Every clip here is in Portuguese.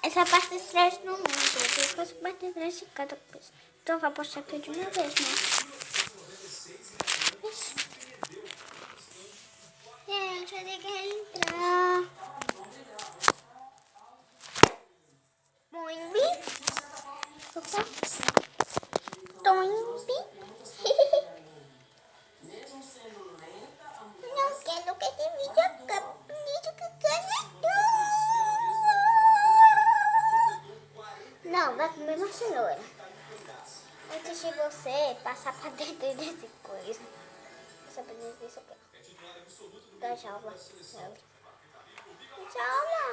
Essa parte de trás não lembro. Depois a parte de trás de cada coisa. Então eu vou postar tudo de uma vez, né? Gente, eu quer entrar. Toimbi. Opa. Toimbi. Não quero que esse vídeo acabe. Não, vai comer uma cenoura. Antes de você passar pra dentro desse coisa. Passar pra dentro desse aqui. Da jaula. Jaula.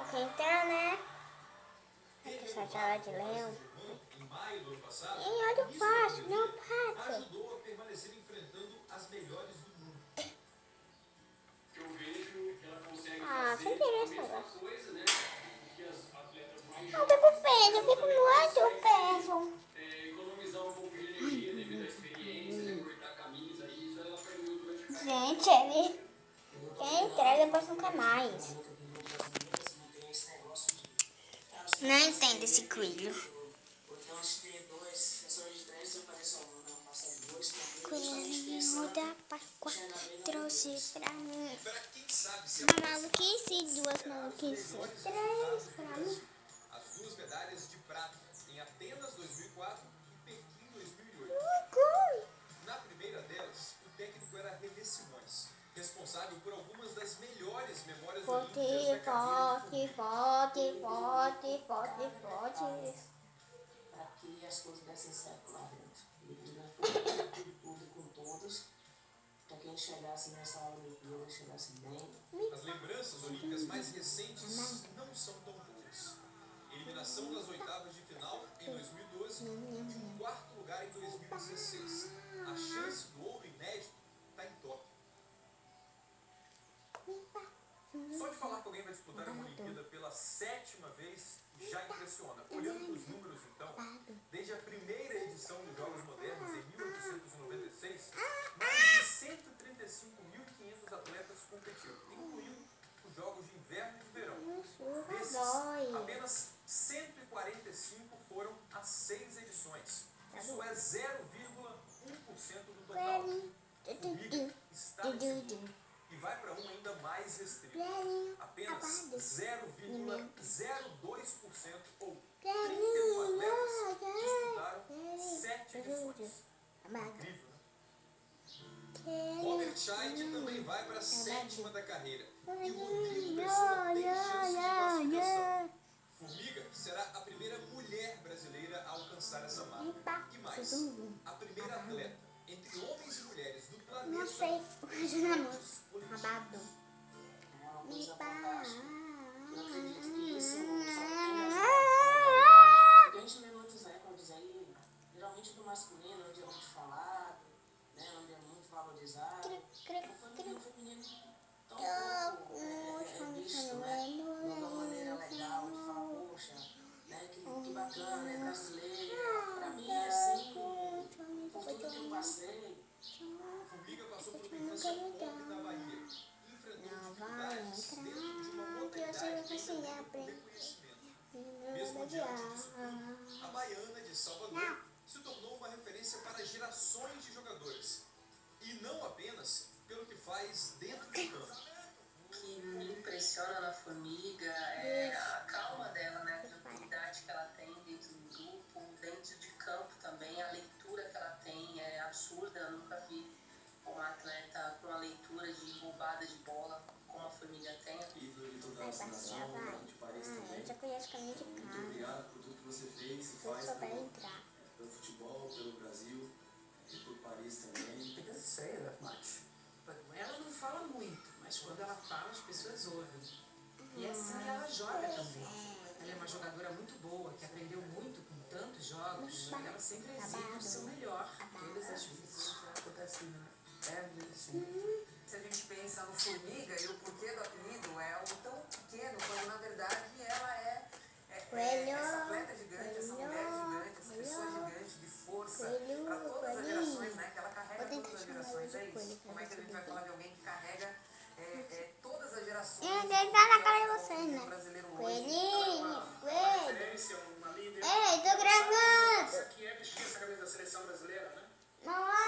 Ok, entrar, né? Aqui essa jaula de leão. E olha o passo, meu passo. Ah, sem querer essa coisa. Eu fico peso, eu fico muito peso. Gente, ele quer entrar depois nunca mais. Não entendo esse coelho. Coelhinho da Páscoa trouxe pra mim uma maluquice, duas maluquices, três pra mim. As duas medalhas de prata em Atenas 2004 e Pequim 2008. Na primeira delas, o técnico era René Simões, responsável por algumas das melhores memórias olímpicas da carreira. Forte. Para que as coisas dessem certo lá dentro. E tudo com todos, para que a gente chegasse nessa Olimpíada, chegasse bem. As lembranças olímpicas mais recentes não são tão boas. Eliminação das oitavas de final em 2012 e um quarto lugar em 2016. A chance do ouro inédito está em Tóquio. Só de falar que alguém vai disputar uma Olimpíada pela 7ª vez já impressiona. Olhando para os números, então, desde a primeira edição dos Jogos Modernos, em 1896, mais de 135.500 atletas competiram, incluindo os Jogos de Inverno e de Verão. Desses, apenas 145 foram as 6 edições. Isso é 0,1% do total. Formiga está nesse grupo e vai para um ainda mais restrito. Apenas 0,02% ou 31 atletas disputaram 7 edições. Incrível, né? Robert Scheid também vai para a 7ª da carreira. E o Rodrigo Pessoa tem chance de classificação. Formiga será a primeira mulher brasileira a alcançar essa marca. E mais, a primeira atleta entre homens e mulheres do planeta. Não sei, hoje na mão. Rabado. É uma coisa fantástica. Eu acredito que isso porque a gente vê muitos recordes aí, geralmente do masculino, onde é muito falado, né, onde é muito valorizado. O feminino tão pouco visto, né, de uma maneira legal, de falar, poxa, né, que bacana, é brasileira. Pra mim é assim, por tudo que eu passei. Formiga passou por uma infância pobre na Bahia. Enfrentou dificuldades dentro de uma modalidade que ainda não tem reconhecimento. Mesmo diante disso tudo, a baiana de Salvador se tornou uma referência para gerações de jogadores. E não apenas pelo que faz dentro do campo. O que me impressiona na Formiga é a calma dela, né? A tranquilidade que ela tem dentro do grupo, dentro de campo também, a leitura que ela tem é absurda. Eu nunca vi uma atleta com uma leitura de roubada de bola como a Formiga tem. Vai passear, vai. Eu já conheço o caminho de casa. Muito obrigado por tudo que você fez e Se eu faz souber entrar. pelo futebol, pelo Brasil e por Paris também. Eu sei, Max. Ela não fala muito, mas quando ela fala, as pessoas ouvem. E assim ela joga também. Ela é uma jogadora muito boa, que aprendeu muito com tantos jogos. E ela sempre exige o seu melhor. Todas as vezes acontece, né? Sim. Se a gente pensa no Formiga e o porquê do apelido é algo tão pequeno, quando na verdade ela é essa atleta gigante, essa mulher gigante, essa pessoa gigante de força para todas as gerações, né? Que ela carrega todas as gerações, é isso. Como é que a gente vai falar de alguém que carrega todas as gerações? Ele tá na cara de vocês, né? brasileiro hoje. Coelhinho.